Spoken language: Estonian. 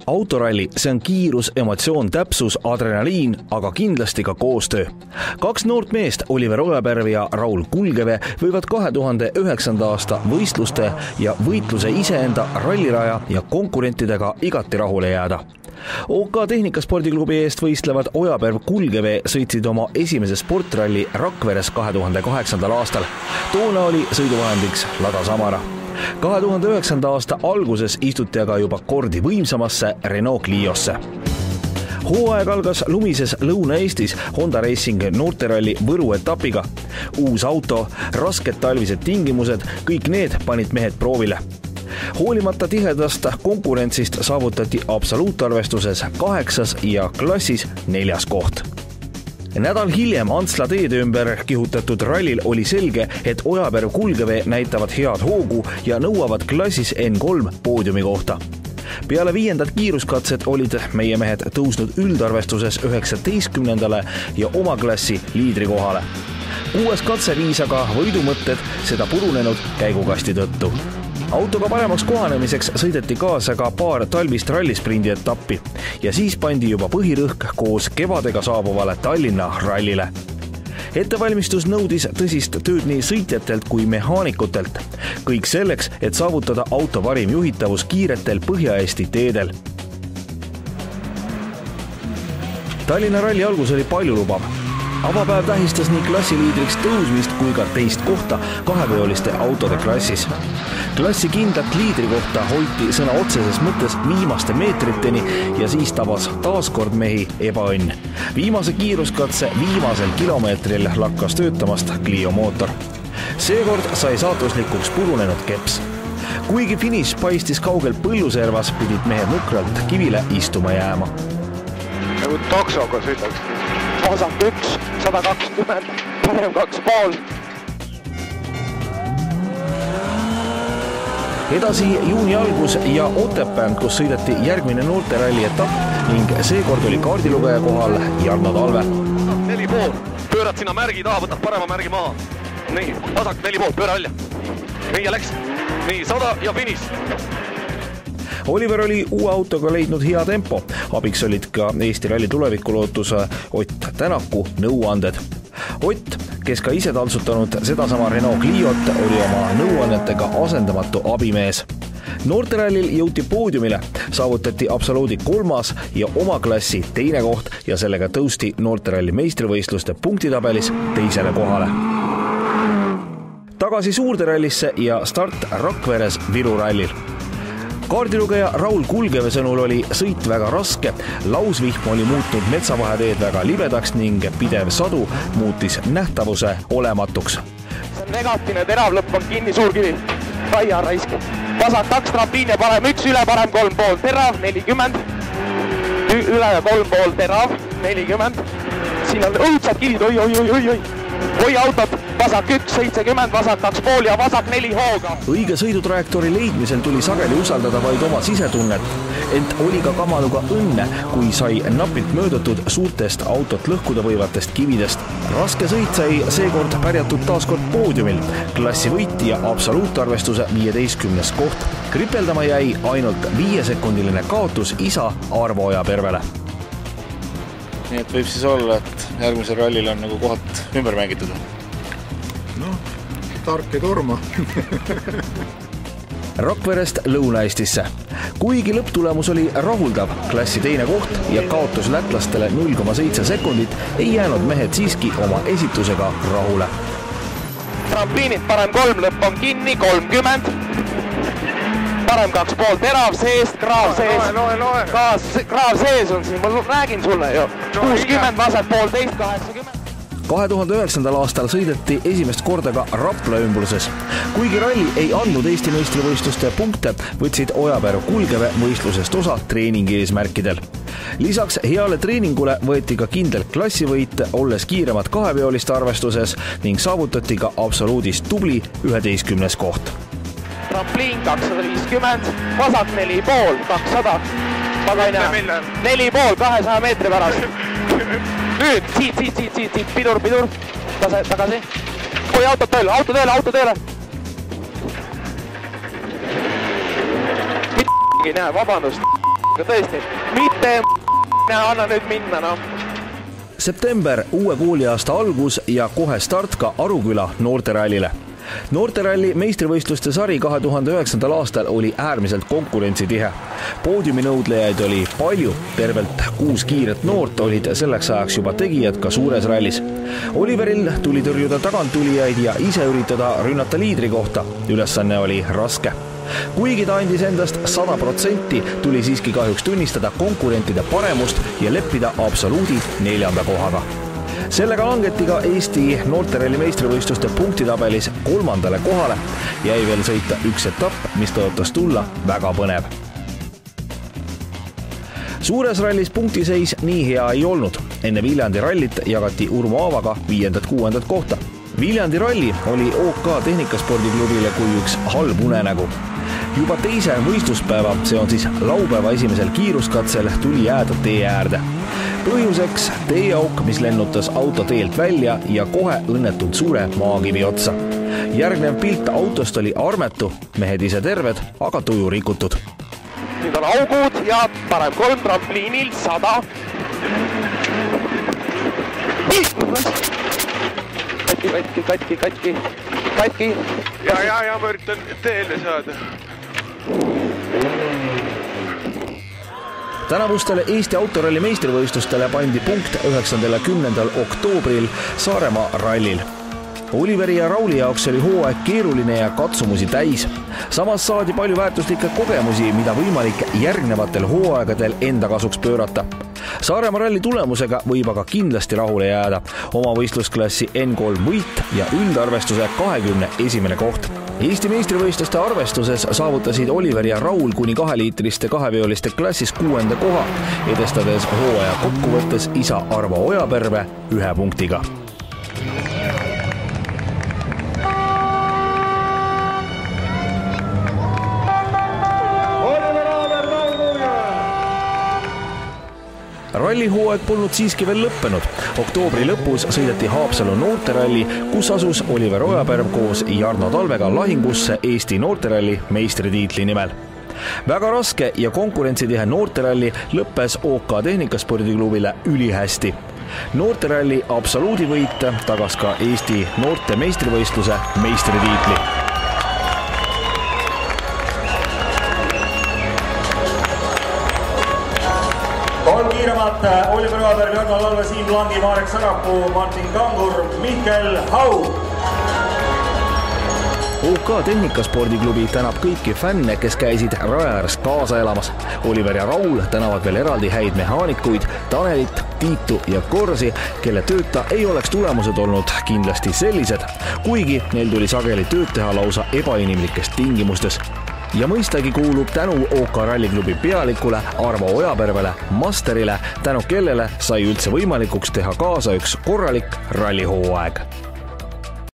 Autoralli, see on kiirus, emotsioon, täpsus, adrenaliin, aga kindlasti ka koostöö. 2 noort meest, Oliver Ojaperv ja Raul Kulgeve, võivad 2009. aasta võistluste ja võitluse iseenda, ralliraja ja konkurentidega igati rahule jääda. OK Tehnikaspordiklubi eest võistlevad Ojaperv Kulgeve sõitsid oma esimese sportralli Rakveres 2008. aastal. Toona oli sõiduvahendiks Lada Samara. 2009. aasta alguses istuti aga juba kordi võimsamasse Renault Cliosse. Hooaeg algas lumises Lõuna-Eestis Honda Racing noorteralli Võru etapiga. Uus auto, rasked talvised tingimused, kõik need panid mehed proovile. Hoolimata tihedast konkurentsist saavutati absoluutarvestuses 8. ja klassis 4. koht. Nädal hiljem Antsla teede ümber kihutatud rallil oli selge, et Ojaperv Kulgeve näitavad head hoogu ja nõuavad klassis N3 poodiumi kohta. Peale 5. kiiruskatset olid meie mehed tõusnud üldarvestuses 19. ja oma klassi liidrikohale. 6. katse viis aga võidumõtted seda purunenud käigukasti tõttu. Autoga paremaks kohanemiseks sõideti kaasa ka paar talvist rallisprindi etappi ja siis pandi juba põhirõhk koos kevadega saabuvale Tallinna rallile. Ettevalmistus nõudis tõsist tööd nii sõitjatelt kui mehaanikutelt. Kõik selleks, et saavutada auto parim juhitavus kiiretel Põhja-Eesti teedel. Tallinna ralli algus oli paljulubav. Avapäev tähistas nii klassiliidriks tõusmist kui ka 2. kohta kaheveoliste autode klassis. Klassi kindlat liidri kohta hoiti sõna otseses mõttes viimaste meetriteni ja siis tabas taaskord mehi ebaõnn. Viimase kiiruskatse viimasel kilomeetril lakkas töötamast Clio mootor. Seekord sai saatuslikuks purunenud keps. Kuigi finiš paistis kaugel põlluservas, pidid mehed nukralt kivile istuma jääma. Nagu taksoga sõidaks. Vasak 1, 120, parem 2,5. Edasi juuni algus ja Otepää, kus sõideti järgmine noorteralli etapp ning seekord oli kaardilugeja kohal Jarno Talve. 4,5, pöörad sinna märgi taha, võtad parema märgi maha. Nii, vasak 4,5, pööra välja. Nii ja läks. Nii, 100 ja finiš. Oliver oli uue autoga leidnud hea tempo. Abiks olid ka Eesti ralli tulevikulootuse Ott Tänaku nõuanded. Ott, kes ka ise taltsutanud sedasama Renault Cliot, oli oma nõuannetega asendamatu abimees. Noorterallil jõuti poodiumile, saavutati absoluudi 3. ja oma klassi 2. koht ja sellega tõusti noorteralli meistrivõistluste punktitabelis 2. kohale. Tagasi suurterallisse ja start Rakveres Viru rallil. Kaardilugeja Raul Kulgeve sõnul oli sõit väga raske, lausvihm oli muutnud metsavaheteed väga libedaks ning pidev sadu muutis nähtavuse olematuks. See on negatiivne, terav lõpp on kinni suurkivi. Raia raisk. Vasak 2 trampiin ja parem 1, üle parem 3,5 terav, 40. Üle 3,5 terav, 40. Siin on õudsad kivid, oi. Oi autot, vasak 1, 70, vasak 2,5 ja vasak 4 hooga. Õige sõidutrajektoori leidmisel tuli sageli usaldada vaid oma sisetunnet, ent oli ka kamaluga õnne, kui sai napilt möödatud suurtest autot lõhkuda võivatest kividest. Raske sõit sai seekord pärjatud taaskord poodiumil, klassi võiti ja absoluutarvestuse 15. koht. Kripeldama jäi ainult 5-sekundiline kaotus isa Arvo Ojapervele. Nii et võib siis olla, et järgmisel rallil on nagu kohad ümber mängitud. No, tark ei torma. Rakverest Lõuna-Eestisse. Kuigi lõpptulemus oli rahuldav, klassi 2. koht ja kaotus lätlastele 0,7 sekundit, ei jäänud mehed siiski oma esitusega rahule. Trampiinid parem 3, lõpp on kinni, 30. Parem 2,5 terav seest, kraav sees. Kraav sees on siin, ma räägin sulle ju. 60, vasak 1,5, 80. 2009. aastal sõideti esimest korda ka Rapla ümbruses. Kuigi ralli ei andnud Eesti meistrivõistluste punkte, võtsid Ojaperv Kulgeve võistlusest osa treeningi eesmärkidel. Lisaks heale treeningule võeti ka kindel klassivõit, olles kiiremad kaheveoliste arvestuses ning saavutati ka absoluudist tubli 11. koht. Trampliin 250, vasak 4,5, 200, pagaina 4,5, 200 meetri pärast. Nüüd, siit, pidur, tagasi. Oi, auto tööle. Mitte näe, vabandust. aga tõesti, mitte anna nüüd minna, noh. September, uue kooliaasta algus ja kohe start ka Aruküla noorterallile. Noorteralli meistrivõistluste sari 2009. aastal oli äärmiselt konkurentsitihe. Poodiuminõudlejaid oli palju, tervelt 6 kiiret noort olid selleks ajaks juba tegijad ka suures rallis. Oliveril tuli tõrjuda taganttulijaid ja ise üritada rünnata liidri kohta. Ülesanne oli raske. Kuigi ta andis endast 100%, tuli siiski kahjuks tunnistada konkurentide paremust ja leppida absoluudi 4. kohaga. Sellega langeti ka Eesti noorteralli meistrivõistluste punktitabelis 3. kohale. Jäi veel sõita üks etapp, mis tõotas tulla väga põnev. Suures rallis punktiseis nii hea ei olnud. Enne Viljandi rallit jagati Urmo Aavaga 5.–6. kohta. Viljandi ralli oli OK Tehnikaspordiklubile kui üks halb unenägu. Juba teise võistluspäeva, see on siis laupäeva esimesel kiiruskatsel, tuli jääda tee äärde. Põhjuseks teeauk, mis lennutas auto teelt välja ja kohe õnnetult suure maakivi otsa. Järgnev pilt autost oli armetu, mehed ise terved, aga tuju rikutud. Nüüd on augud ja parem 3 trampliinil 100. Katki. Ja ma üritan teele saada. Tänavustele Eesti autoralli meistrivõistlustele pandi punkt 9. ja 10. oktoobril Saaremaa rallil. Oliveri ja Rauli jaoks oli hooaeg keeruline ja katsumusi täis. Samas saadi palju väärtuslikke kogemusi, mida võimalik järgnevatel hooaegadel enda kasuks pöörata. Saaremaa ralli tulemusega võib aga kindlasti rahule jääda. Oma võistlusklassi N3 võit ja üldarvestuse 21. koht. Eesti meistrivõistluste arvestuses saavutasid Oliver ja Raul kuni 2-liitriste kaheveoliste klassis 6. koha, edestades hooaja kokkuvõttes isa Arvo Ojaperve 1 punktiga. Rallihooaeg polnud siiski veel lõppenud. Oktoobri lõpus sõideti Haapsalu noorteralli, kus asus Oliver Ojaperv koos Jarno Talvega lahingusse Eesti noorteralli meistritiitli nimel. Väga raske ja konkurentsitihe noorteralli lõppes OK Tehnikaspordiklubile ülihästi. Noorteralli absoluudivõit tagas ka Eesti noorte meistrivõistluse meistritiitli. On kiiremat Oliver Ojaperv, Jarno Talve, Siim Langi, Marek Sarapuu, Martin Kangur, Mihkel Haug. OK Tehnikaspordiklubi tänab kõiki fänne, kes käisid raja äärest kaasa elamas. Oliver ja Raul tänavad veel eraldi häid mehaanikuid, Tanelit, Tiitu ja Korsi, kelle tööta ei oleks tulemused olnud kindlasti sellised, kuigi neil tuli sageli tööd teha lausa ebainimlikes tingimustes. Ja mõistagi kuulub tänu OK ralliklubi pealikule Arvo Ojapervele, masterile, tänu kellele sai üldse võimalikuks teha kaasa üks korralik rallihooaeg.